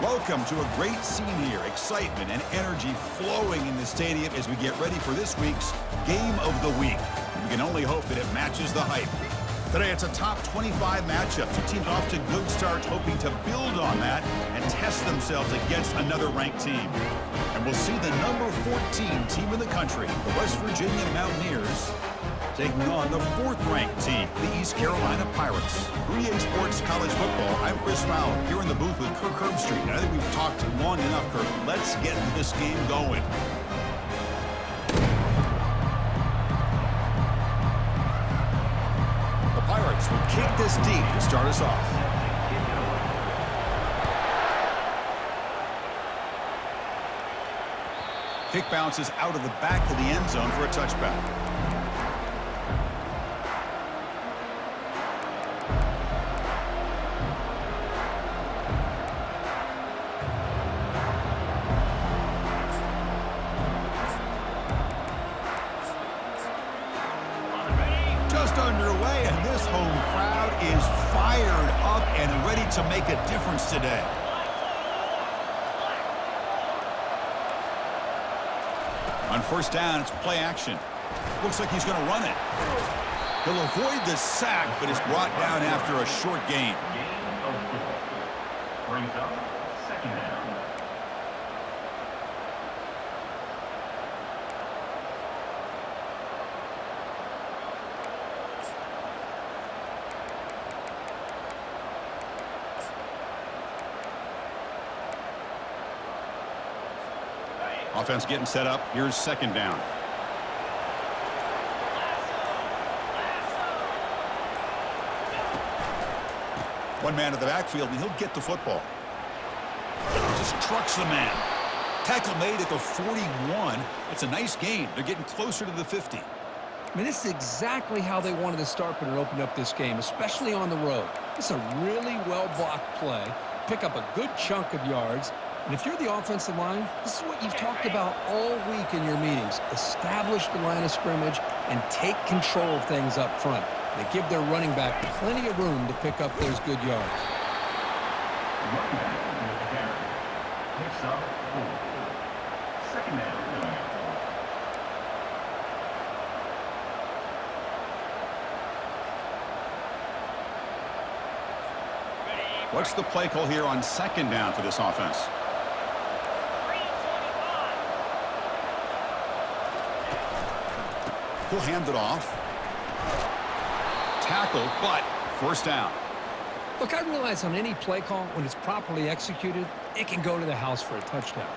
Welcome to a great scene here. Excitement and energy flowing in the stadium as we get ready for this week's Game of the Week. We can only hope that it matches the hype. Today, it's a top 25 matchup. Two teams off to good starts, hoping to build on that and test themselves against another ranked team. And we'll see the number 14 team in the country, the West Virginia Mountaineers, taking on the fourth-ranked team, the East Carolina Pirates. For EA Sports College Football, I'm Chris Fowler, here in the booth with Kirk Herbstreit. And I think we've talked long enough, Kirk. Let's get this game going. The Pirates will kick this deep to start us off. Kick bounces out of the back of the end zone for a touchback. Underway, and this home crowd is fired up and ready to make a difference today. On first down, it's play action. Looks like he's going to run it. He'll avoid the sack, but is brought down after a short gain. Brings up second down. Offense getting set up. Here's second down. One man to the backfield, and he'll get the football. Just trucks the man. Tackle made at the 41. It's a nice gain. They're getting closer to the 50. I mean, this is exactly how they wanted to start when it opened up this game, especially on the road. It's a really well-blocked play. Pick up a good chunk of yards. And if you're the offensive line, this is what you've talked about all week in your meetings. Establish the line of scrimmage and take control of things up front. They give their running back plenty of room to pick up those good yards. Picks up 4. Second down. What's the play call here on second down for this offense? He'll hand it off. Tackle, but first down. Look, I realize on any play call, when it's properly executed, it can go to the house for a touchdown.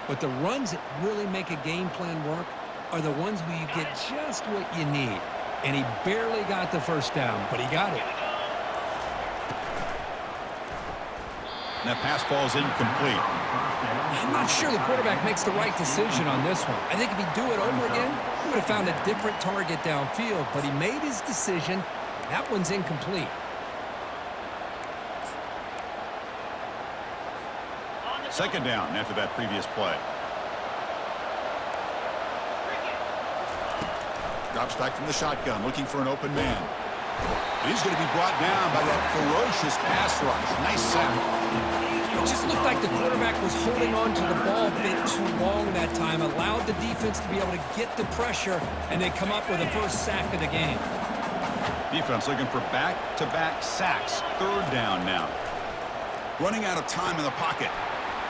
But the runs that really make a game plan work are the ones where you get just what you need. And he barely got the first down, but he got it. And that pass falls incomplete. I'm not sure the quarterback makes the right decision on this one. I think if he'd do it over again, he would have found a different target downfield, but he made his decision. That one's incomplete. Second down after that previous play. Drops back from the shotgun, looking for an open man. And he's going to be brought down by that ferocious pass rush. Nice sack. It just looked like the quarterback was holding on to the ball a bit too long that time, allowed the defense to be able to get the pressure, and they come up with the first sack of the game. Defense looking for back-to-back sacks. Third down now. Running out of time in the pocket.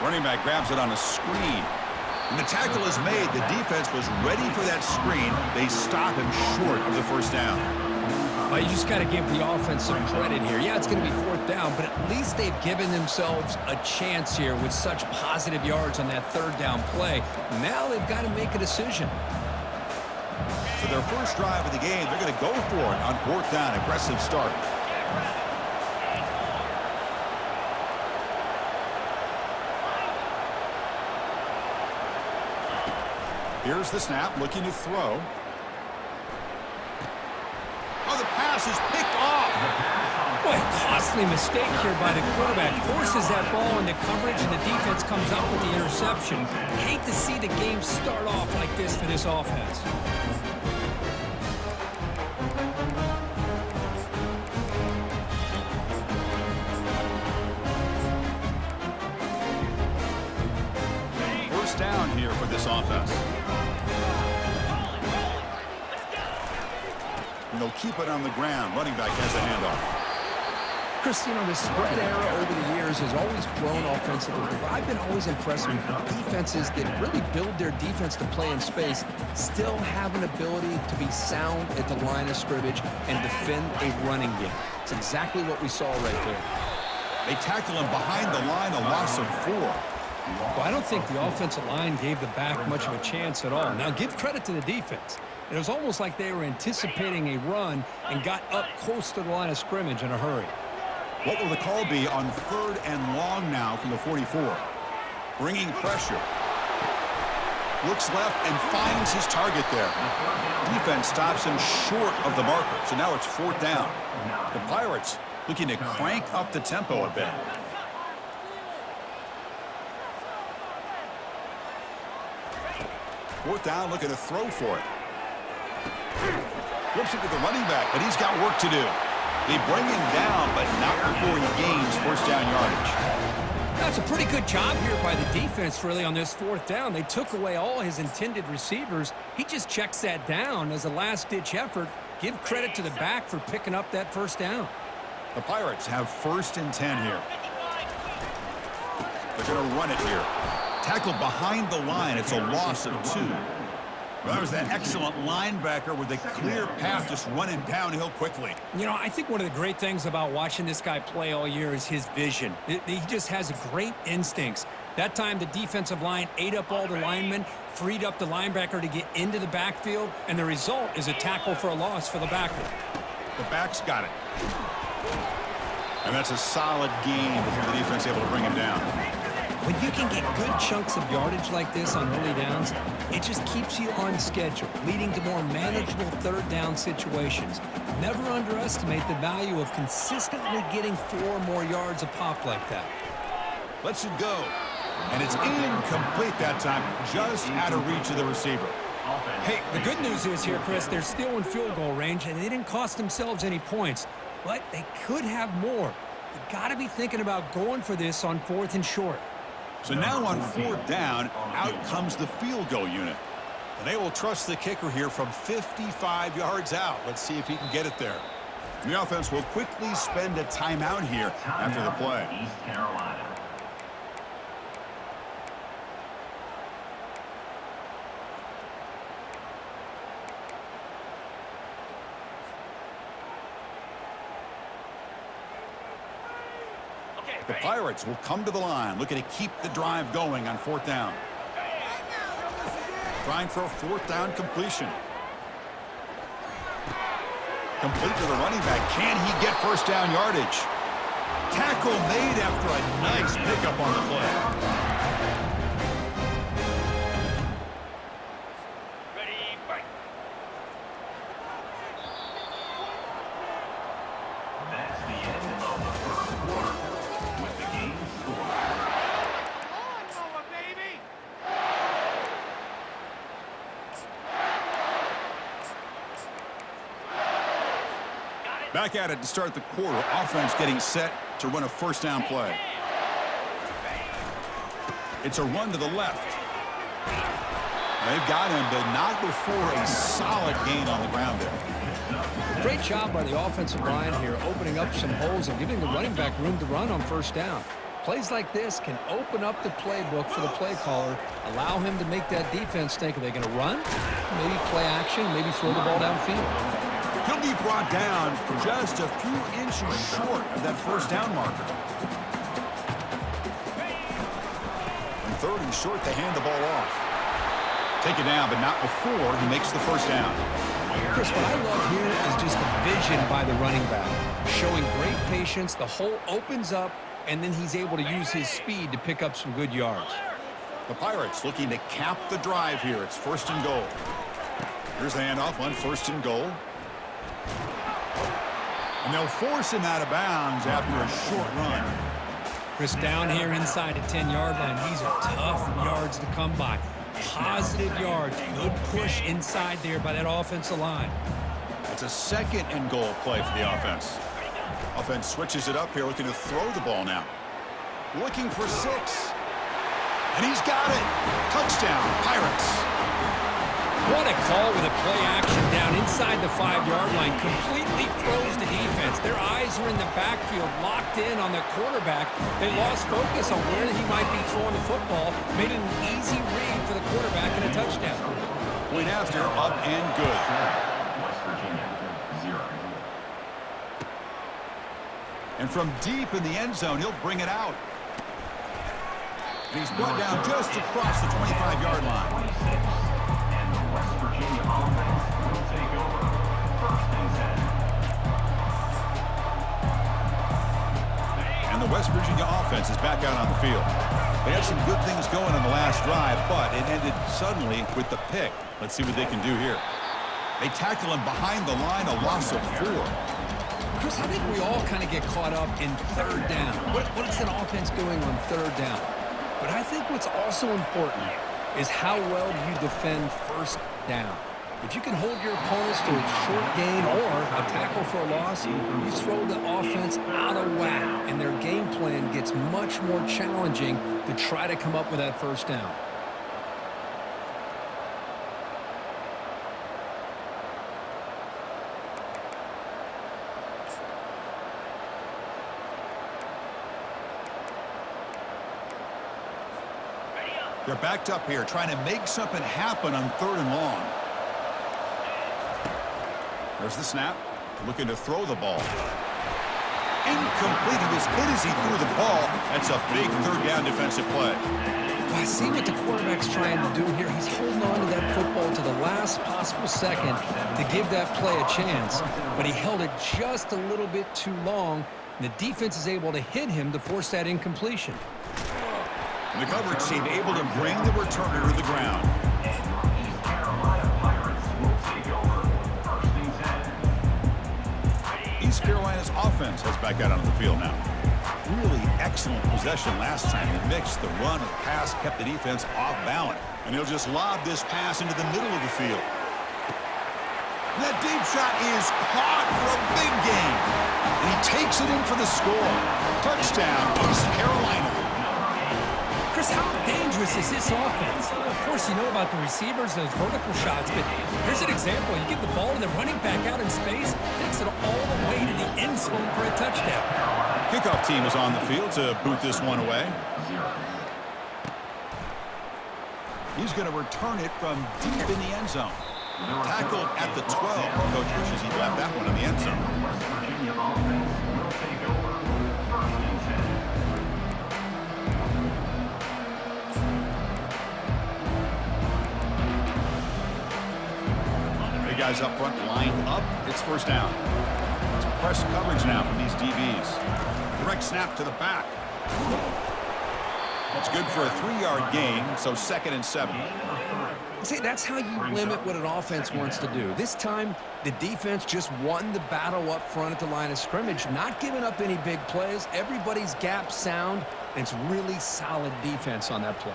Running back grabs it on a screen. When the tackle is made, the defense was ready for that screen. They stop him short of the first down. You just got to give the offense some credit here. Yeah, it's going to be fourth down, but at least they've given themselves a chance here with such positive yards on that third down play. Now they've got to make a decision. For their first drive of the game, they're going to go for it on fourth down. Aggressive start. Here's the snap, looking to throw. Oh, the pass is picked off. Boy, a costly mistake here by the quarterback. Forces that ball into coverage, and the defense comes up with the interception. Hate to see the game start off like this for this offense. first down here for this offense. And they'll keep it on the ground. Running back has the handoff. Chris, you know, the spread era over the years has always grown offensively. But I've been always impressed with defenses that really build their defense to play in space, still have an ability to be sound at the line of scrimmage and defend a running game. It's exactly what we saw right there. They tackle him behind the line, a loss of 4. Well, I don't think the offensive line gave the back much of a chance at all. Now, give credit to the defense. It was almost like they were anticipating a run and got up close to the line of scrimmage in a hurry. What will the call be on 3rd and long now from the 44? Bringing pressure. Looks left and finds his target there. Defense stops him short of the marker, so now it's 4th down. The Pirates looking to crank up the tempo a bit. Fourth down, looking to throw for it. Flips it to the running back, but he's got work to do. They bring him down, but not before he gains first down yardage. That's a pretty good job here by the defense, really, on this 4th down. They took away all his intended receivers. He just checks that down as a last-ditch effort. Give credit to the back for picking up that first down. The Pirates have 1st and 10 here. They're going to run it here. Tackled behind the line. It's a loss of 2. Well, that was that excellent linebacker with a clear path just running downhill quickly. You know, I think one of the great things about watching this guy play all year is his vision. He just has great instincts. That time, the defensive line ate up all the linemen, freed up the linebacker to get into the backfield, and the result is a tackle for a loss for the backer. The back's got it. And that's a solid gain before the defense able to bring him down. When you can get good chunks of yardage like this on early downs, it just keeps you on schedule, leading to more manageable 3rd down situations. Never underestimate the value of consistently getting 4 or more yards a pop like that. Lets it go. And it's incomplete that time, just out of reach of the receiver. Hey, the good news is here, Chris, they're still in field goal range, and they didn't cost themselves any points. But they could have more. You got to be thinking about going for this on 4th and short. So now on 4th down, out comes the field goal unit. And they will trust the kicker here from 55 yards out. Let's see if he can get it there. And the offense will quickly spend a timeout here after the play. East Carolina. The Pirates will come to the line, looking to keep the drive going on 4th down. Trying for a 4th down completion. Complete to the running back. Can he get first down yardage? Tackle made after a nice pickup on the play. Back at it to start the quarter. Offense getting set to run a first down play. It's a run to the left. They've got him, but not before a solid gain on the ground there. Great job by the offensive line here, opening up some holes and giving the running back room to run on first down. Plays like this can open up the playbook for the play caller, allow him to make that defense think, are they going to run? Maybe play action, maybe throw the ball downfield. He'll be brought down just a few inches short of that first down marker. On 3rd and short, they hand the ball off. Take it down, but not before he makes the first down. Chris, what I love here is just the vision by the running back, showing great patience. The hole opens up, and then he's able to use his speed to pick up some good yards. The Pirates looking to cap the drive here. It's 1st and goal. Here's the handoff on 1st and goal. And they'll force him out of bounds after a short run. Chris, down here inside the 10-yard line, these are tough yards to come by. Positive yards, good push inside there by that offensive line. It's a 2nd and goal play for the offense. Offense switches it up here, looking to throw the ball now. Looking for 6. And he's got it. Touchdown, Pirates. What a call with a play action down inside the 5-yard line. Completely throws the defense. Their eyes are in the backfield, locked in on their quarterback. They lost focus on where he might be throwing the football. Made it an easy read for the quarterback and a touchdown. Point after, up and good. West Virginia, 0. And from deep in the end zone, he'll bring it out. And he's brought down just across the 25-yard line. And the West Virginia offense will take over. 1st and 10. And the West Virginia offense is back out on the field. They had some good things going on the last drive, but it ended suddenly with the pick. Let's see what they can do here. They tackle him behind the line, a loss of 4. Chris, I think we all kind of get caught up in 3rd down. What is an offense doing on 3rd down? But I think what's also important is how well do you defend 1st down. If you can hold your opponents to a short gain or a tackle for a loss, you throw the offense out of whack, and their game plan gets much more challenging to try to come up with that 1st down. They're backed up here, trying to make something happen on 3rd and long. There's the snap. Looking to throw the ball. Incomplete. He was hit as he threw the ball. That's a big 3rd down defensive play. Well, I see what the quarterback's trying to do here. He's holding on to that football to the last possible second to give that play a chance. But he held it just a little bit too long. And the defense is able to hit him to force that incompletion. The coverage team able to bring the returner to the ground. East Carolina Pirates will take over. 1st and 10. East Carolina's offense has back out onto the field now. Really excellent possession last time. He mixed the run and the pass, kept the defense off balance. And he'll just lob this pass into the middle of the field. And that deep shot is caught for a big gain. And he takes it in for the score. Touchdown, East Carolina. Chris, how dangerous is this offense? Of course, you know about the receivers, those vertical shots, but here's an example. You get the ball and the running back out in space, takes it all the way to the end zone for a touchdown. Kickoff team is on the field to boot this one away. He's going to return it from deep in the end zone. Tackled at the 12. Coach wishes he left that one in the end zone. West Virginia offense will take over. 1st and 10. Big guys up front lined up. It's 1st down. It's press coverage now from these DBs. Direct snap to the back. It's good for a 3-yard gain, so 2nd and 7. See, that's how you limit what an offense wants to do. This time, the defense just won the battle up front at the line of scrimmage, not giving up any big plays. Everybody's gap sound, and it's really solid defense on that play.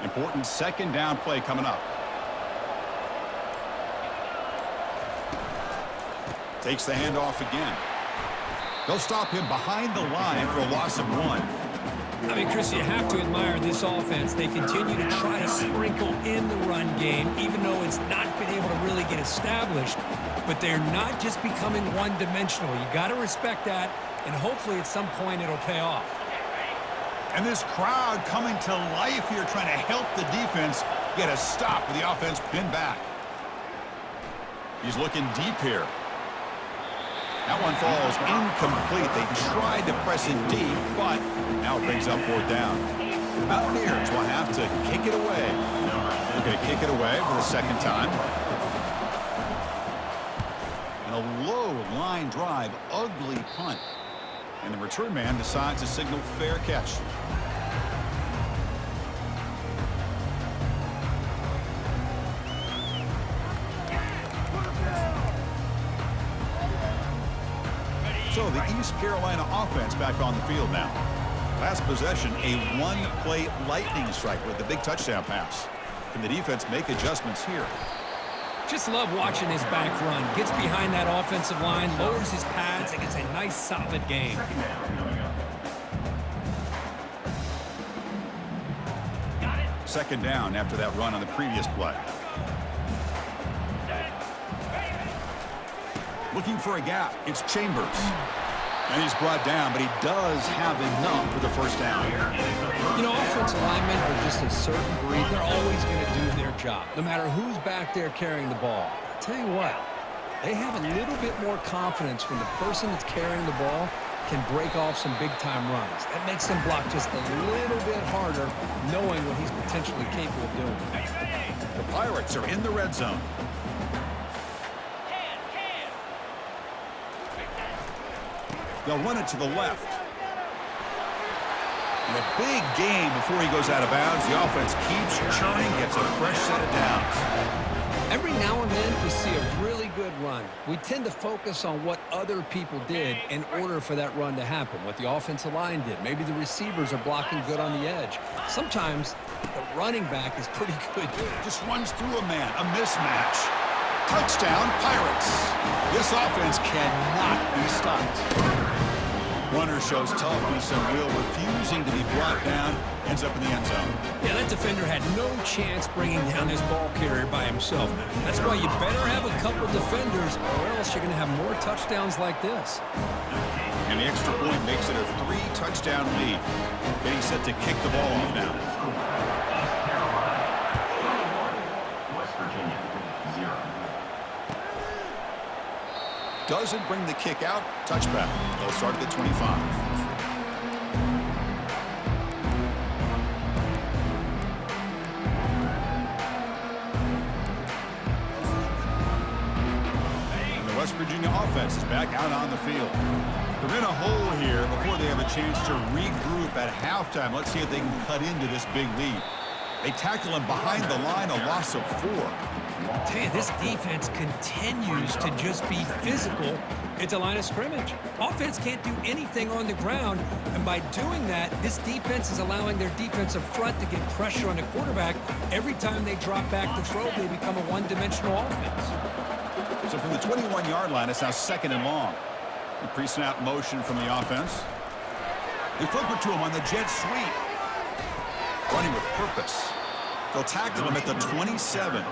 Important 2nd down play coming up. Takes the handoff again. They'll stop him behind the line for a loss of 1. I mean, Chris, you have to admire this offense. They continue to try to sprinkle in the run game, even though it's not been able to really get established. But they're not just becoming one-dimensional. You got to respect that, and hopefully at some point it'll pay off. And this crowd coming to life here, trying to help the defense get a stop with the offense pinned back. He's looking deep here. That one falls incomplete. They tried to press it deep, but now it brings up 4th down. The Mountaineers will have to kick it away. They're going to kick it away for the 2nd time. And a low line drive, ugly punt. And the return man decides to signal fair catch. So the East Carolina offense back on the field now. Last possession, a 1-play lightning strike with the big touchdown pass. Can the defense make adjustments here? Just love watching his back run. Gets behind that offensive line, lowers his pads, and gets a nice, solid game. Second down coming up. Second down after that run on the previous play. Looking for a gap. It's Chambers. And he's brought down, but he does have enough for the first down. You know, offensive linemen are just a certain breed. They're always going to do their job, no matter who's back there carrying the ball. I'll tell you what, they have a little bit more confidence when the person that's carrying the ball can break off some big-time runs. That makes them block just a little bit harder, knowing what he's potentially capable of doing. The Pirates are in the red zone. They'll run it to the left. And a big game before he goes out of bounds. The offense keeps churning, gets a fresh set of downs. Every now and then, we see a really good run. We tend to focus on what other people did in order for that run to happen, what the offensive line did. Maybe the receivers are blocking good on the edge. Sometimes the running back is pretty good. Just runs through a man, a mismatch. Touchdown, Pirates. This offense cannot be stopped. Runner shows toughness and will, refusing to be brought down, ends up in the end zone. Yeah, that defender had no chance bringing down this ball carrier by himself. That's why you better have a couple defenders, or else you're going to have more touchdowns like this. And the extra point makes it a 3-touchdown lead. Getting set to kick the ball off now. West Virginia, 0. Doesn't bring the kick out. Touchback. They'll start at the 25. And the West Virginia offense is back out on the field. They're in a hole here before they have a chance to regroup at halftime. Let's see if they can cut into this big lead. They tackle him behind the line, a loss of 4. Tell you, this defense continues to just be physical at the line of scrimmage. Offense can't do anything on the ground, and by doing that, this defense is allowing their defensive front to get pressure on the quarterback. Every time they drop back to throw, they become a one-dimensional offense. So from the 21-yard line, it's now 2nd and long. The pre-snap motion from the offense. They flip it to him on the jet sweep. Running with purpose. They'll tackle him at the 27.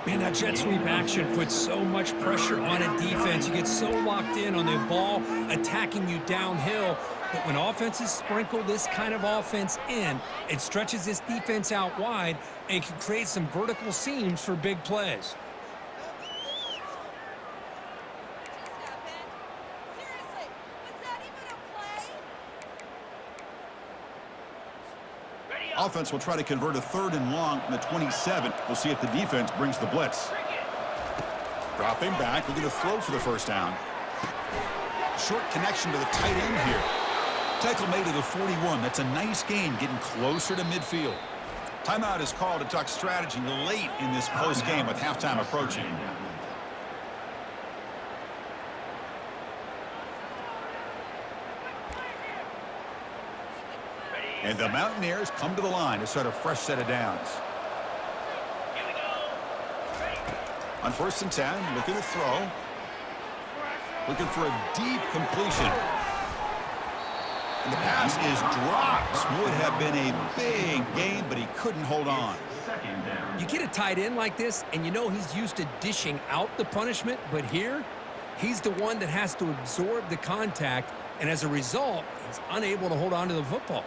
Man, that jet sweep action puts so much pressure on a defense. You get so locked in on the ball attacking you downhill. But when offenses sprinkle this kind of offense in, it stretches this defense out wide and can create some vertical seams for big plays. Offense will try to convert a 3rd and long from the 27. We'll see if the defense brings the blitz. Dropping back, looking to throw for the first down. Short connection to the tight end here. Tackle made to the 41. That's a nice gain, getting closer to midfield. Timeout is called to talk strategy late in this close game with halftime approaching. And the Mountaineers come to the line to start a fresh set of downs. On 1st and 10, looking to throw. Looking for a deep completion. And the pass is dropped. Would have been a big game, but he couldn't hold on. You get a tight end like this, and you know he's used to dishing out the punishment, but here, he's the one that has to absorb the contact, and as a result, he's unable to hold on to the football.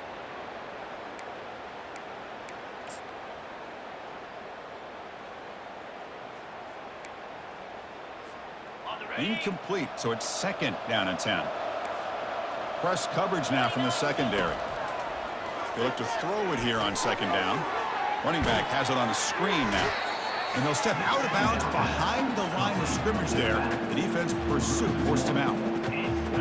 Incomplete, so it's 2nd down and 10. Press coverage now from the secondary. They look to throw it here on 2nd down. Running back has it on a screen now. And they'll step out of bounds behind the line of scrimmage there. The defense pursuit forced him out.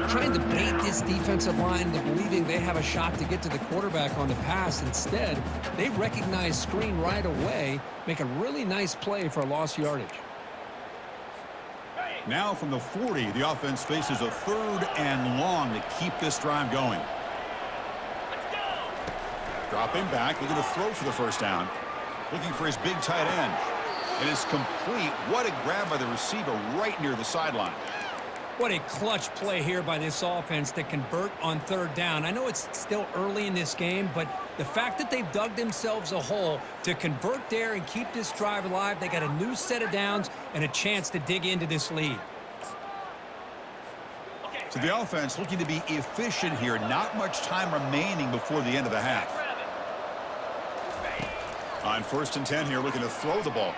Trying to bait this defensive line into believing they have a shot to get to the quarterback on the pass. Instead, they recognize screen right away, make a really nice play for a lost yardage. Now from the 40, the offense faces a 3rd and long to keep this drive going. Dropping back, looking to throw for the first down. Looking for his big tight end. It is complete. What a grab by the receiver right near the sideline. What a clutch play here by this offense to convert on third down. I know it's still early in this game, but the fact that they've dug themselves a hole to convert there and keep this drive alive, they got a new set of downs and a chance to dig into this lead. So the offense looking to be efficient here. Not much time remaining before the end of the half. On 1st and 10 here, looking to throw the ball.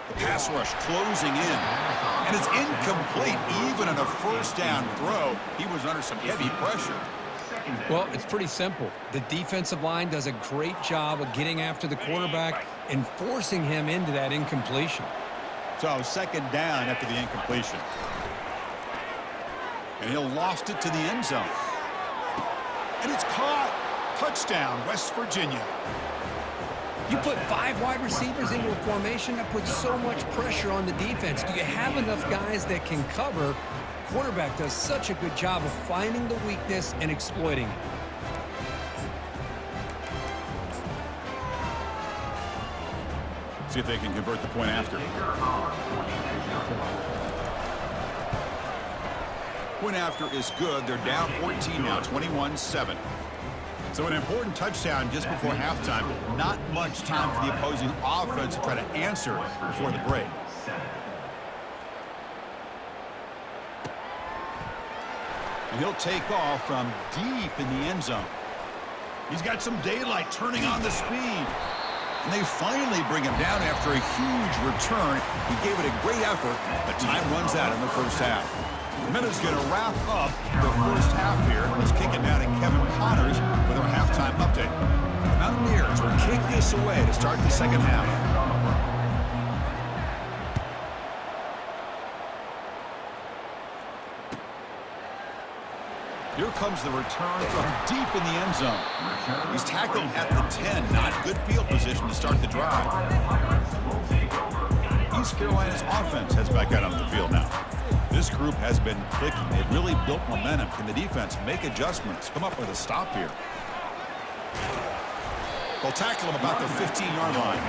The pass rush closing in. And it's incomplete. Even on a first down throw, he was under some heavy pressure. Well, it's pretty simple. The defensive line does a great job of getting after the quarterback and forcing him into that incompletion. So 2nd down after the incompletion. And he'll loft it to the end zone. And it's caught. Touchdown, West Virginia. You put 5 wide receivers into a formation that puts so much pressure on the defense. Do you have enough guys that can cover? Quarterback does such a good job of finding the weakness and exploiting it. See if they can convert the point after. Point after is good. They're down 14 now, 21-7. So an important touchdown just before halftime. Not much time for the opposing offense to try to answer before the break. And he'll take off from deep in the end zone. He's got some daylight turning on the speed. And they finally bring him down after a huge return. He gave it a great effort, but time runs out in the first half. The Minute's going to wrap up the first half here. Let's kick it down to Kevin Connors with our halftime update. The Mountaineers will kick this away to start the second half. Here comes the return from deep in the end zone. He's tackled at the 10. Not good field position to start the drive. East Carolina's offense heads back out on the field now. This group has been clicking. They've really built momentum. Can the defense make adjustments? Come up with a stop here. They'll tackle him about the 15-yard line.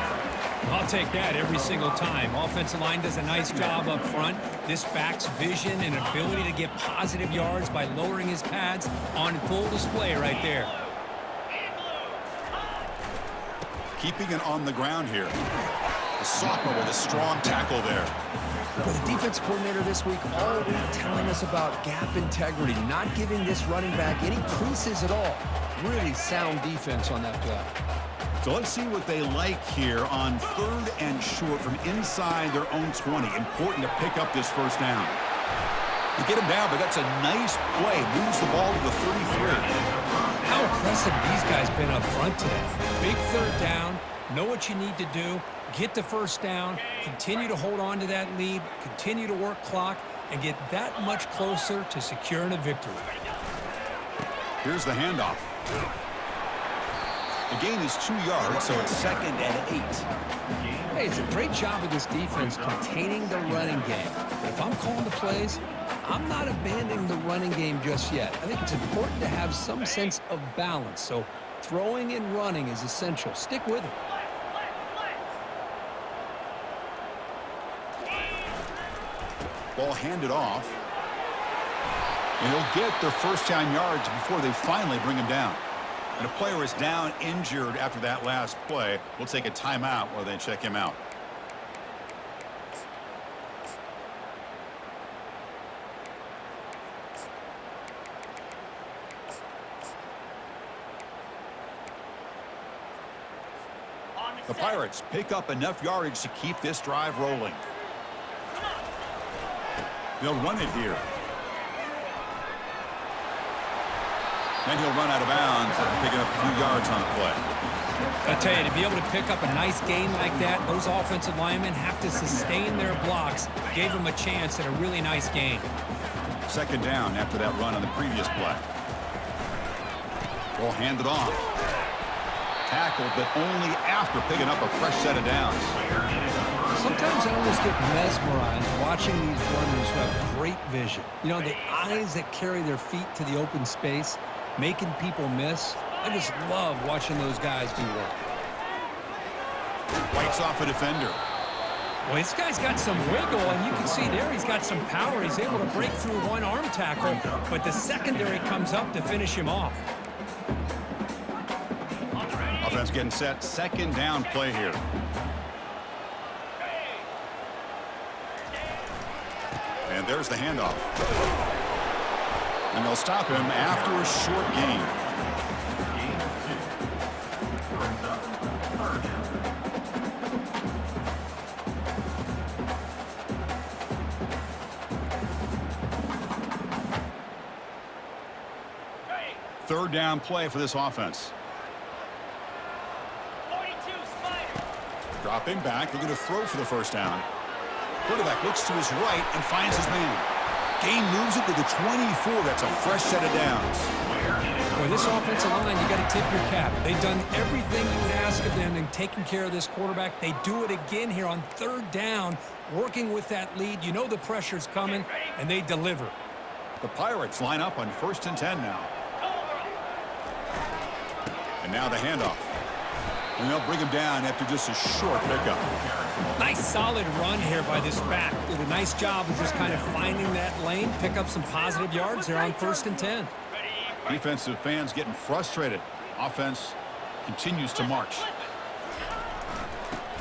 I'll take that every single time. Offensive line does a nice job up front. This back's vision and ability to get positive yards by lowering his pads on full display right there. Keeping it on the ground here. The sophomore with a strong tackle there. But the defense coordinator this week all week telling us about gap integrity, not giving this running back any creases at all. Really sound defense on that play. So let's see what they like here on 3rd and short from inside their own 20. Important to pick up this first down. You get him down, but that's a nice play. Moves the ball to the 33. How impressive these guys been up front today. Big 3rd down. Know what you need to do. Get the first down. Continue to hold on to that lead. Continue to work clock and get that much closer to securing a victory. Here's the handoff. The gain is 2 yards, so it's 2nd and 8. Hey, it's a great job of this defense containing the running game. If I'm calling the plays, I'm not abandoning the running game just yet. I think it's important to have some sense of balance. So throwing and running is essential. Stick with it. Ball handed off. And he'll get their first down yards before they finally bring him down. And a player is down injured after that last play. We'll take a timeout while they check him out. The Pirates pick up enough yardage to keep this drive rolling. They'll run it here. Then he'll run out of bounds after picking up a few yards on the play. I tell you, to be able to pick up a nice gain like that, those offensive linemen have to sustain their blocks. Gave them a chance at a really nice gain. 2nd down after that run on the previous play. Ball handed off. Tackled, but only after picking up a fresh set of downs. Sometimes I almost get mesmerized watching these runners who have great vision. You know, the eyes that carry their feet to the open space, making people miss. I just love watching those guys do work. Fights off a defender. Well, this guy's got some wiggle, and you can see there he's got some power. He's able to break through one arm tackle, but the secondary comes up to finish him off. Offense getting set. Second down play here. And there's the handoff. And they'll stop him after a short gain. Third down play for this offense. Dropping back, looking to throw for the first down. Quarterback looks to his right and finds his man. Gain moves it to the 24. That's a fresh set of downs. Boy, this offensive line, you got to tip your cap. They've done everything you would ask of them in taking care of this quarterback. They do it again here on third down, working with that lead. You know the pressure's coming, and they deliver. The Pirates line up on 1st and 10 now. And now the handoff. And they'll bring him down after just a short pickup. Nice solid run here by this back. Did a nice job of just kind of finding that lane, pick up some positive yards there on 1st and 10. Defensive fans getting frustrated. Offense continues to march.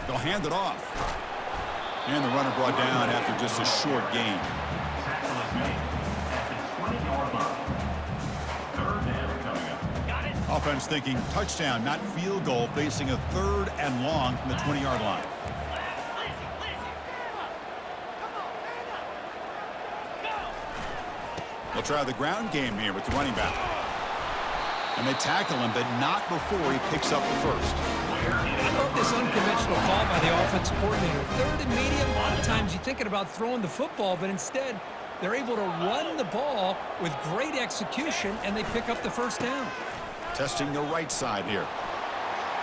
They'll hand it off. And the runner brought down after just a short gain. Tackle is made at the 20-yard line. Third down coming up. Offense thinking touchdown, not field goal, facing a 3rd and long from the 20-yard line. They'll try the ground game here with the running back. And they tackle him, but not before he picks up the first. I love this unconventional call by the offensive coordinator. 3rd and medium, a lot of times you're thinking about throwing the football, but instead they're able to run the ball with great execution, and they pick up the first down. Testing the right side here.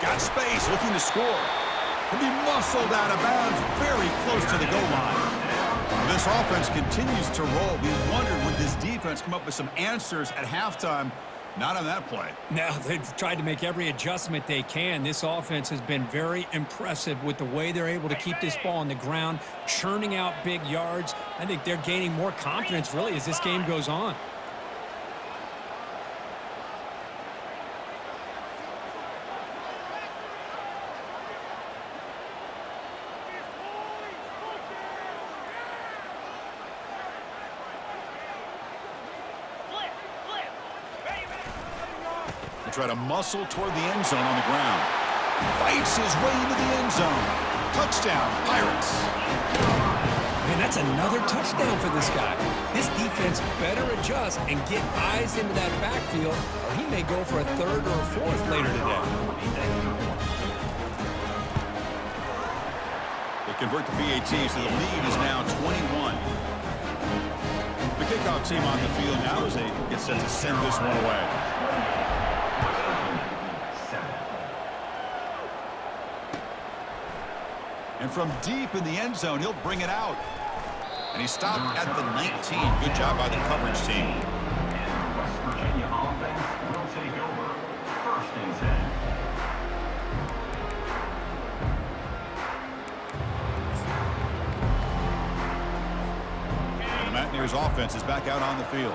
Got space, looking to score. He'll be muscled out of bounds, very close to the goal line. This offense continues to roll. We wondered, would this defense come up with some answers at halftime? Not on that play. Now, they've tried to make every adjustment they can. This offense has been very impressive with the way they're able to keep this ball on the ground, churning out big yards. I think they're gaining more confidence, really, as this game goes on. Try to muscle toward the end zone on the ground. Fights his way into the end zone. Touchdown, Pirates. Man, that's another touchdown for this guy. This defense better adjust and get eyes into that backfield, or he may go for a 3rd or a 4th later today. They convert the PAT, so the lead is now 21. The kickoff team on the field now as they get set to send this one away. And from deep in the end zone, he'll bring it out. And he stopped at the 19. Good job by the coverage team. And West Virginia offense will take over 1st and 10. And the Mountaineers offense is back out on the field.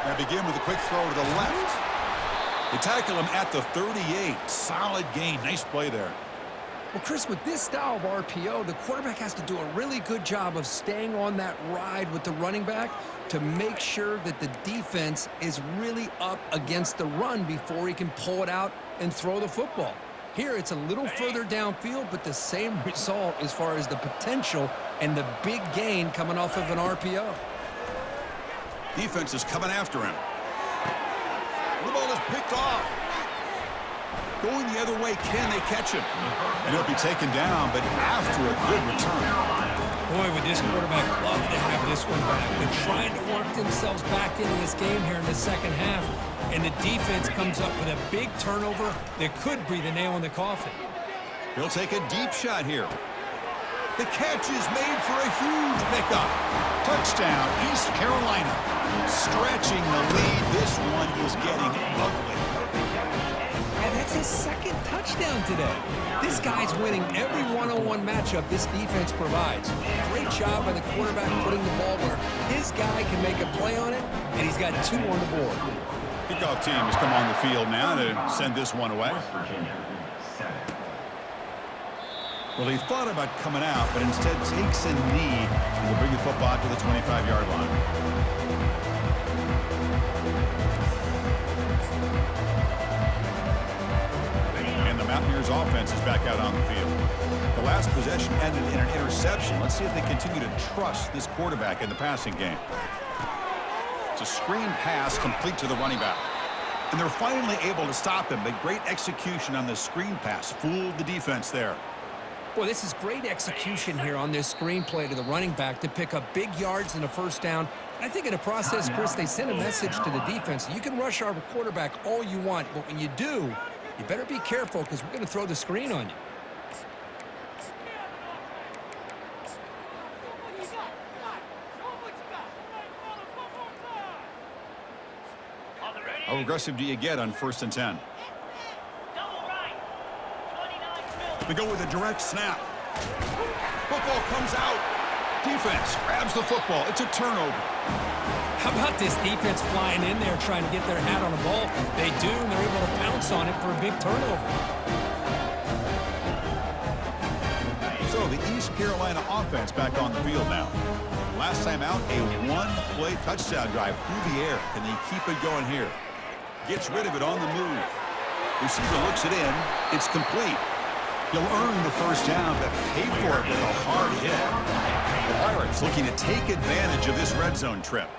They begin with a quick throw to the left. They tackle him at the 38. Solid gain. Nice play there. Well, Chris, with this style of RPO, the quarterback has to do a really good job of staying on that ride with the running back to make sure that the defense is really up against the run before he can pull it out and throw the football. Here, it's a little further downfield, but the same result as far as the potential and the big gain coming off of an RPO. Defense is coming after him. The ball is picked off. Going the other way, can they catch him? And he'll be taken down, but after a good return. Boy, would this quarterback love to have this one back. They're trying to work themselves back into this game here in the second half, and the defense comes up with a big turnover that could be the nail in the coffin. He'll take a deep shot here. The catch is made for a huge pickup. Touchdown, East Carolina. Stretching the lead. This one is getting ugly. That's his second touchdown today. This guy's winning every one-on-one matchup this defense provides. Great job by the quarterback putting the ball where his guy can make a play on it, and he's got 2 on the board. Kickoff team has come on the field now to send this one away. West Virginia, 7. Well, he thought about coming out, but instead takes a knee and will bring the football to the 25-yard line. And the Mountaineers offense is back out on the field. The last possession ended in an interception. Let's see if they continue to trust this quarterback in the passing game. It's a screen pass complete to the running back. And they're finally able to stop him, but great execution on the screen pass. Fooled the defense there. Boy, this is great execution here on this screenplay to the running back to pick up big yards and a first down. I think in the process, Chris, they send a message to the defense. You can rush our quarterback all you want, but when you do, you better be careful because we're going to throw the screen on you. How aggressive do you get on 1st and 10? They go with a direct snap. Football comes out. Defense grabs the football. It's a turnover. How about this defense flying in there trying to get their hat on the ball? They do, and they're able to pounce on it for a big turnover. So the East Carolina offense back on the field now. Last time out, a one-play touchdown drive through the air. Can they keep it going here? Gets rid of it on the move. Receiver looks it in. It's complete. He'll earn the first down, but pay for it with a hard hit. The Pirates looking to take advantage of this red zone trip.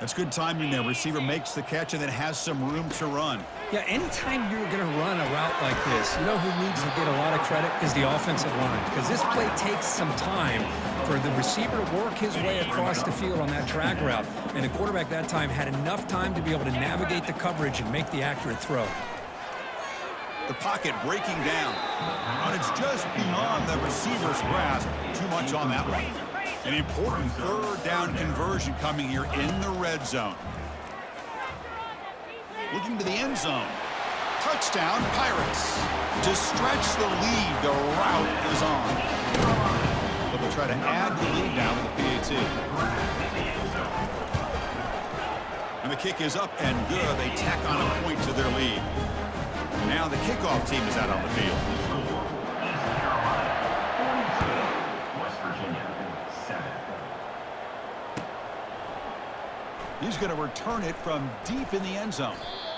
That's good timing there. Receiver makes the catch and then has some room to run. Yeah, anytime you're going to run a route like this, you know who needs to get a lot of credit is the offensive line, because this play takes some time for the receiver to work his way across the field on that drag route, and the quarterback that time had enough time to be able to navigate the coverage and make the accurate throw. The pocket breaking down, and it's just beyond the receiver's grasp. Too much on that one. An important 3rd down conversion coming here in the red zone. Looking to the end zone. Touchdown, Pirates. To stretch the lead, the route is on. But they'll try to add the lead now with the PAT. And the kick is up and good. They tack on a point to their lead. Now the kickoff team is out on the field. West Virginia, 7. He's going to return it from deep in the end zone.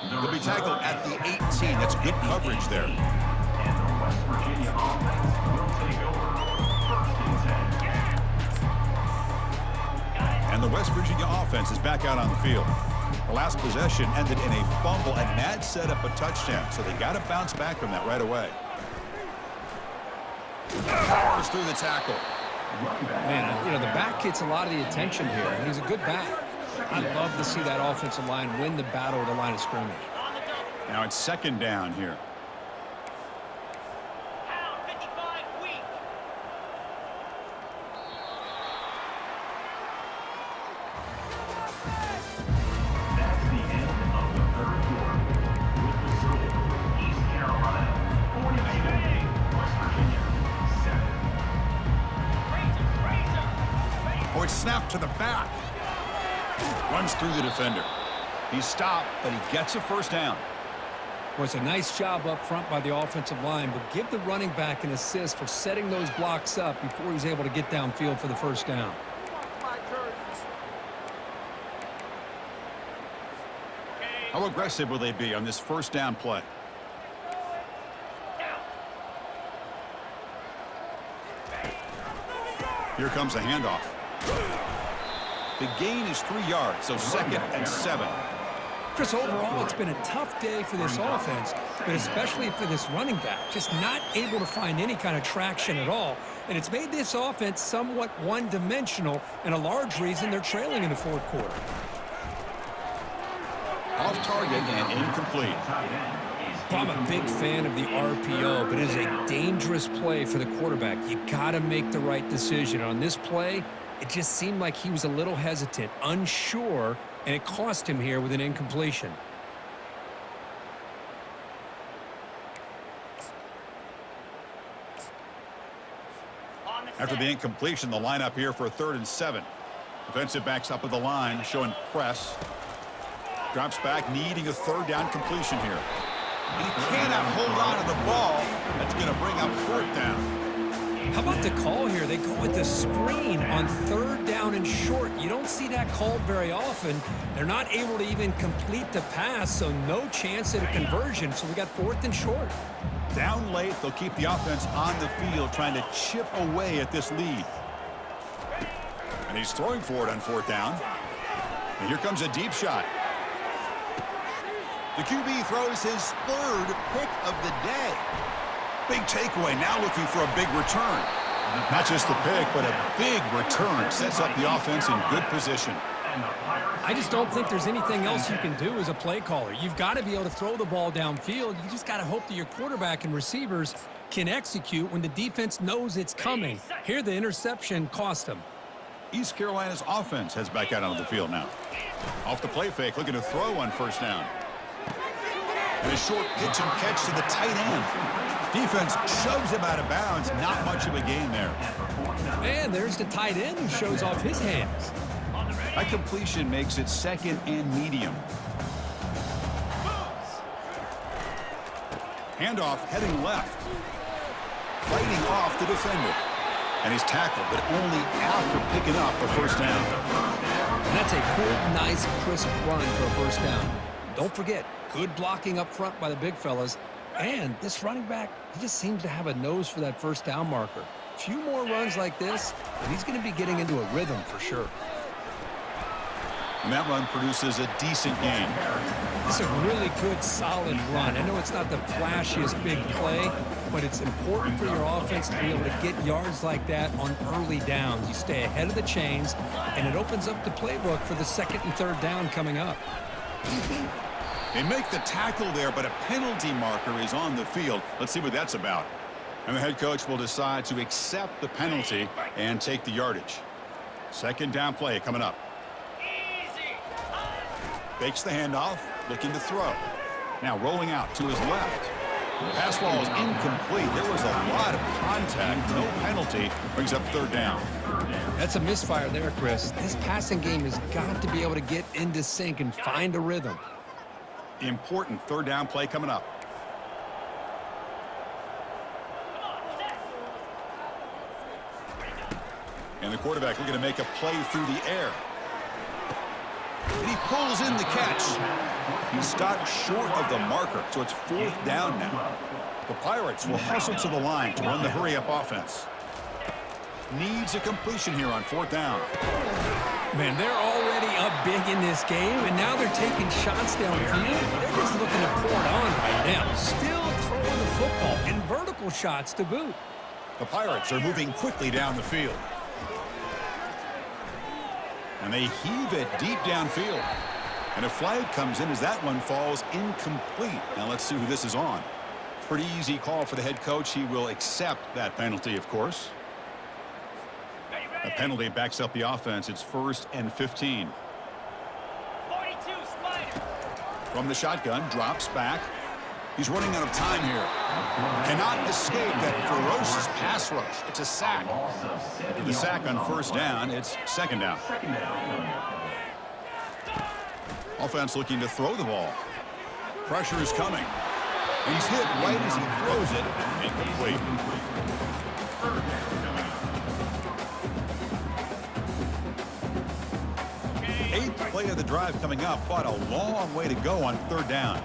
He'll be tackled at the 18. That's good coverage there. And the West Virginia offense will take over 1st and 10. And the West Virginia offense is back out on the field. The last possession ended in a fumble, and that set up a touchdown, so they got to bounce back from that right away. Powers through the tackle. Man, you know, the back gets a lot of the attention here, and he's a good back. I'd love to see that offensive line win the battle at the line of scrimmage. Now it's 2nd down here. That's the end of the 3rd quarter. With the score, East Carolina 42, West Virginia 7. Oh, it's snapped to the back. Runs through the defender. He's stopped, but he gets a first down. Well, it's a nice job up front by the offensive line, but give the running back an assist for setting those blocks up before he's able to get downfield for the first down. How aggressive will they be on this first down play? Here comes a handoff. The gain is 3 yards, so 2nd and 7. Chris, overall, it's been a tough day for this offense, but especially for this running back, just not able to find any kind of traction at all. And it's made this offense somewhat one-dimensional, and a large reason they're trailing in the 4th quarter. Off target and incomplete. I'm a big fan of the RPO, but it is a dangerous play for the quarterback. You got to make the right decision. On this play, it just seemed like he was a little hesitant, unsure, and it cost him here with an incompletion. After the incompletion, the lineup here for a 3rd and 7. Defensive backs up at the line, showing press. Drops back, needing a 3rd down completion here. And he cannot hold on to the ball. That's going to bring up 4th down. How about the call here? They go with the screen on 3rd down and short. You don't see that called very often. They're not able to even complete the pass, so no chance at a conversion. So we got 4th and short. Down late, they'll keep the offense on the field, trying to chip away at this lead. And he's throwing for it on 4th down. And here comes a deep shot. The QB throws his 3rd pick of the day. Big takeaway, now looking for a big return. Not just the pick, but a big return. Sets up the offense in good position. I just don't think there's anything else you can do as a play caller. You've got to be able to throw the ball downfield. You just got to hope that your quarterback and receivers can execute when the defense knows it's coming. Here, the interception cost them. East Carolina's offense heads back out onto the field now. Off the play fake, looking to throw on 1st down. And a short pitch and catch to the tight end. Defense shoves him out of bounds. Not much of a gain there. And there's the tight end who shows off his hands. That completion makes it 2nd and medium. Handoff heading left. Fighting off the defender. And he's tackled, but only after picking up a 1st down. And that's a good, nice, crisp run for a 1st down. Don't forget, good blocking up front by the big fellas. And this running back, he just seems to have a nose for that 1st down marker. A few more runs like this, and he's going to be getting into a rhythm for sure. And that run produces a decent gain. It's a really good, solid run. I know it's not the flashiest big play, but it's important for your offense to be able to get yards like that on early downs. You stay ahead of the chains, and it opens up the playbook for the 2nd and 3rd down coming up. They make the tackle there, but a penalty marker is on the field. Let's see what that's about. And the head coach will decide to accept the penalty and take the yardage. 2nd down play coming up. Fakes the handoff, looking to throw. Now rolling out to his left. Pass ball is incomplete. There was a lot of contact. No penalty. Brings up 3rd down. That's a misfire there, Chris. This passing game has got to be able to get into sync and find a rhythm. Important 3rd down play coming up. And the quarterback looking to make a play through the air. And he pulls in the catch. He stopped short of the marker, so it's 4th down now. The Pirates will hustle to the line to run the hurry-up offense. Needs a completion here on 4th down. Man, they're already up big in this game, and now they're taking shots downfield. They're just looking to pour it on right now. Still throwing the football, and vertical shots to boot. The Pirates are moving quickly down the field. And they heave it deep downfield. And a flag comes in as that one falls incomplete. Now let's see who this is on. Pretty easy call for the head coach. He will accept that penalty, of course. A penalty backs up the offense. It's 1st and 15. 42, Spider. From the shotgun, drops back. He's running out of time here. Cannot escape that ferocious pass rush. It's a sack. After the sack on 1st down, it's 2nd down. Offense looking to throw the ball. Pressure is coming. And he's hit right as he throws it. Incomplete. 8th play of the drive coming up, but a long way to go on 3rd down.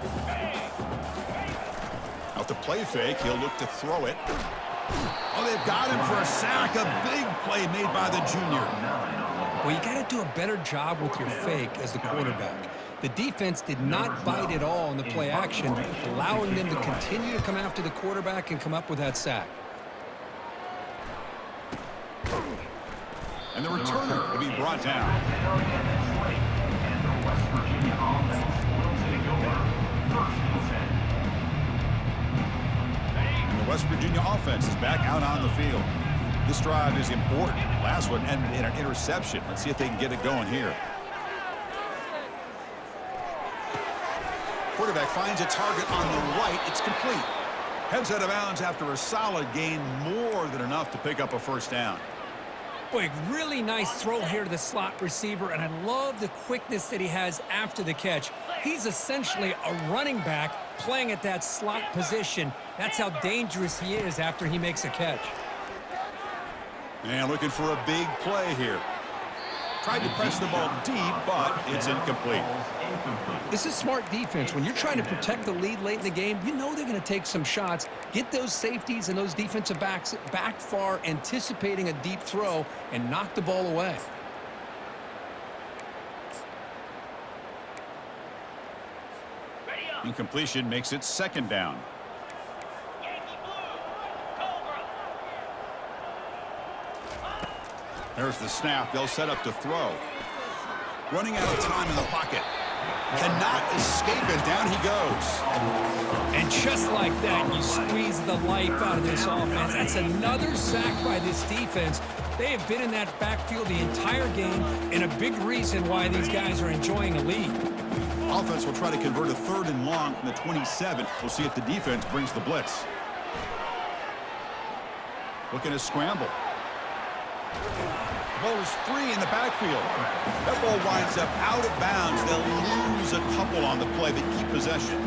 Out the play fake, he'll look to throw it. Oh, they've got him for a sack. A big play made by the junior. Well, you got to do a better job with your fake as the quarterback. The defense did not bite at all in the play action, allowing them to continue to come after the quarterback and come up with that sack. And the returner to be brought down. And the West Virginia offense is back out on the field. This drive is important. Last one ended in an interception. Let's see if they can get it going here. Quarterback finds a target on the right. It's complete. Heads out of bounds after a solid gain, more than enough to pick up a first down. Boy, really nice throw here to the slot receiver, and I love the quickness that he has after the catch. He's essentially a running back playing at that slot position. That's how dangerous he is after he makes a catch. And looking for a big play here. Tried to press the ball deep, but it's incomplete. This is smart defense. When you're trying to protect the lead late in the game, you know they're going to take some shots, get those safeties and those defensive backs back far, anticipating a deep throw, and knock the ball away. Incompletion makes it second down. There's the snap. They'll set up to throw. Running out of time in the pocket. Cannot escape it. Down he goes. And just like that, you squeeze the life out of this offense. That's another sack by this defense. They have been in that backfield the entire game, and a big reason why these guys are enjoying a lead. Offense will try to convert a 3rd and long from the 27. We'll see if the defense brings the blitz. Looking to scramble. Ball is free in the backfield. That ball winds up out of bounds. They'll lose a couple on the play, but keep possession.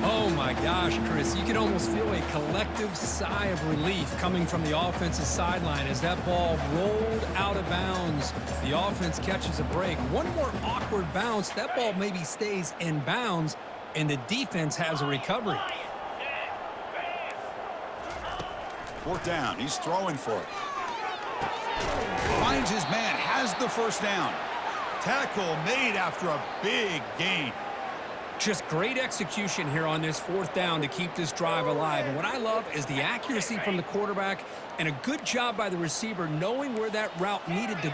Oh my gosh, Chris, you can almost feel a collective sigh of relief coming from the offensive sideline as that ball rolled out of bounds. The offense catches a break. One more awkward bounce, that ball maybe stays in bounds, and the defense has a recovery. 4th down. He's throwing for it. Finds his man, has the first down. Tackle made after a big gain. Just great execution here on this 4th down to keep this drive alive. And what I love is the accuracy from the quarterback and a good job by the receiver knowing where that route needed to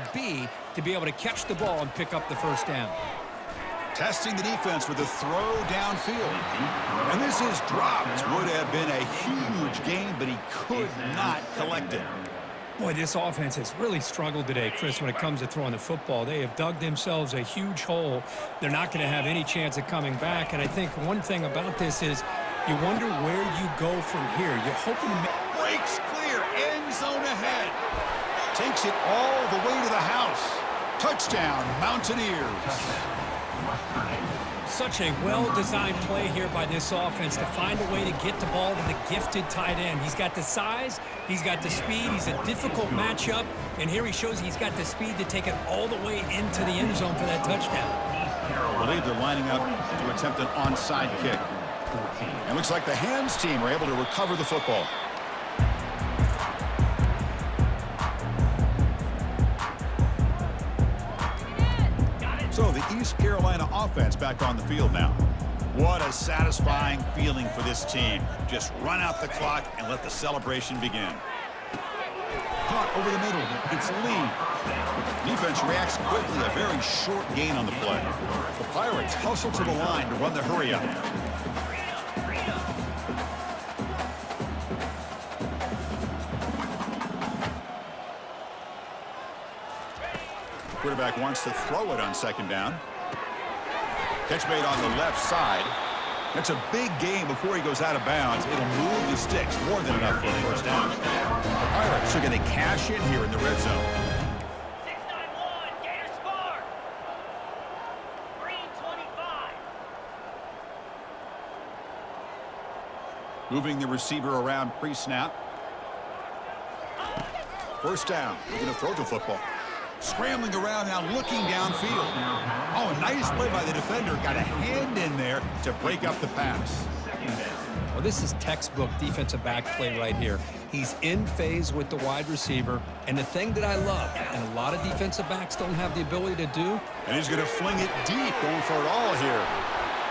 be able to catch the ball and pick up the first down. Testing the defense with a throw downfield. And this is dropped. Would have been a huge gain, but he could not collect it. Boy, this offense has really struggled today, Chris, when it comes to throwing the football. They have dug themselves a huge hole. They're not going to have any chance of coming back. And I think one thing about this is you wonder where you go from here. You're hoping to make... Breaks clear. End zone ahead. Takes it all the way to the house. Touchdown, Mountaineers. Such a well-designed play here by this offense to find a way to get the ball to the gifted tight end. He's got the size, he's got the speed, he's a difficult matchup, and here he shows he's got the speed to take it all the way into the end zone for that touchdown. I believe they're lining up to attempt an onside kick. It looks like the hands team are able to recover the football. So the East Carolina offense back on the field now. What a satisfying feeling for this team. Just run out the clock and let the celebration begin. Caught over the middle. It's Lee. Defense reacts quickly. A very short gain on the play. The Pirates hustle to the line to run the hurry up. Quarterback wants to throw it on 2nd down. Catch made on the left side. That's a big gain before he goes out of bounds. It'll move the sticks more than enough for a first down. The Pirates are going to cash in here in the red zone. 691, Gator score. Green 25. Moving the receiver around pre-snap. First down. We're going to throw the football. Scrambling around now, looking downfield. Oh, a nice play by the defender. Got a hand in there to break up the pass. Well, this is textbook defensive back play right here. He's in phase with the wide receiver. And the thing that I love, and a lot of defensive backs don't have the ability to do. And he's going to fling it deep, going for it all here.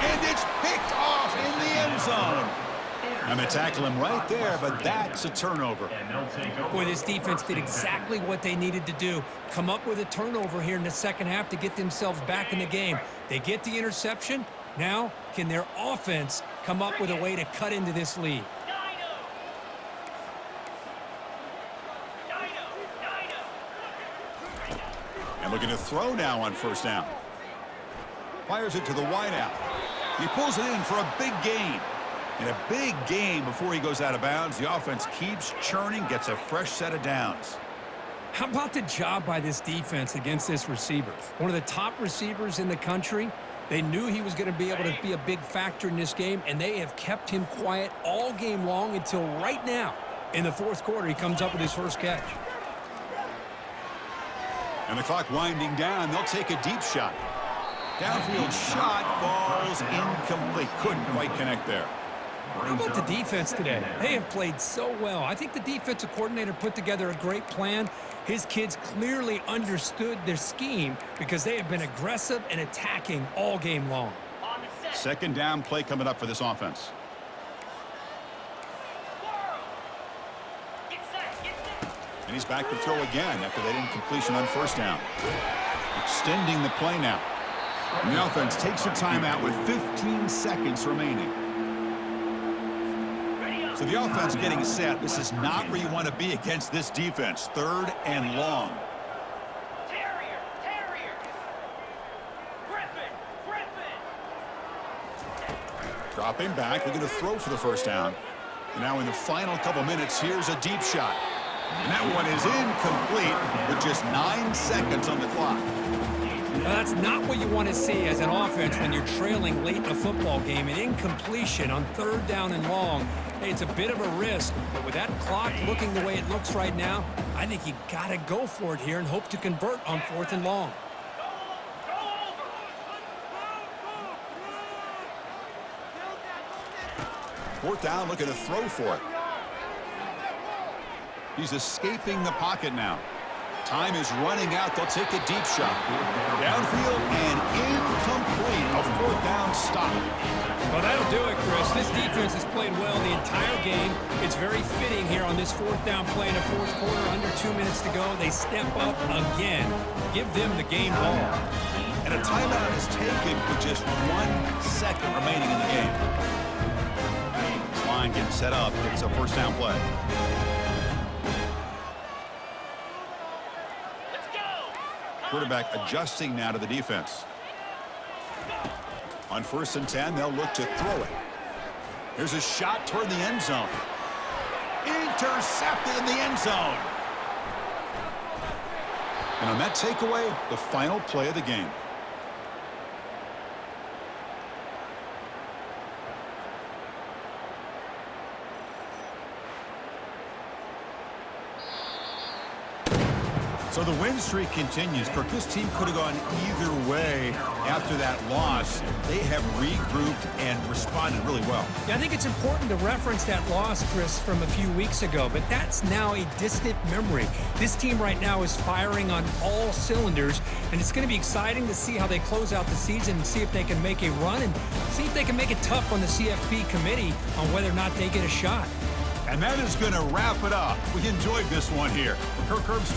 And it's picked off in the end zone. I'm going to tackle him right there, but that's a turnover. Boy, this defense did exactly what they needed to do. Come up with a turnover here in the second half to get themselves back in the game. They get the interception. Now, can their offense come up with a way to cut into this lead? And looking to throw now on first down. Fires it to the wideout. He pulls it in for a big gain. In a big game before he goes out of bounds, the offense keeps churning, gets a fresh set of downs. How about the job by this defense against this receiver? One of the top receivers in the country. They knew he was going to be able to be a big factor in this game, and they have kept him quiet all game long until right now. In the fourth quarter, he comes up with his first catch. And the clock winding down, they'll take a deep shot. Downfield shot falls incomplete. Couldn't quite connect there. How about the defense today? They have played so well. I think the defensive coordinator put together a great plan. His kids clearly understood their scheme because they have been aggressive and attacking all game long. Second down play coming up for this offense. And he's back to throw again after that incompletion on first down. Extending the play now. And the offense takes a timeout with 15 seconds remaining. So the offense getting set. This is not where you want to be against this defense. Third and long. Dropping back, looking to throw for the first down. Now in the final couple minutes, here's a deep shot. And that one is incomplete with just 9 seconds on the clock. Now, that's not what you want to see as an offense when you're trailing late in a football game. An incompletion on third down and long. Hey, it's a bit of a risk, but with that clock looking the way it looks right now, I think you got to go for it here and hope to convert on fourth and long. Fourth down, looking to throw for it. He's escaping the pocket now. Time is running out. They'll take a deep shot. Downfield and incomplete. A fourth down stop. Well, that'll do it, Chris. This defense has played well the entire game. It's very fitting here on this fourth down play in the fourth quarter. Under 2 minutes to go. They step up again. Give them the game ball. And a timeout is taken with just 1 second remaining in the game. This line getting set up. It's a first down play. Quarterback adjusting now to the defense. On 1st and 10, they'll look to throw it. Here's a shot toward the end zone. Intercepted in the end zone. And on that takeaway, the final play of the game. So the win streak continues. Kirk, this team could have gone either way after that loss. They have regrouped and responded really well. Yeah, I think it's important to reference that loss, Chris, from a few weeks ago, but that's now a distant memory. This team right now is firing on all cylinders, and it's going to be exciting to see how they close out the season and see if they can make a run and see if they can make it tough on the CFP committee on whether or not they get a shot. And that is going to wrap it up. We enjoyed this one here. For Kirk Herbstreit.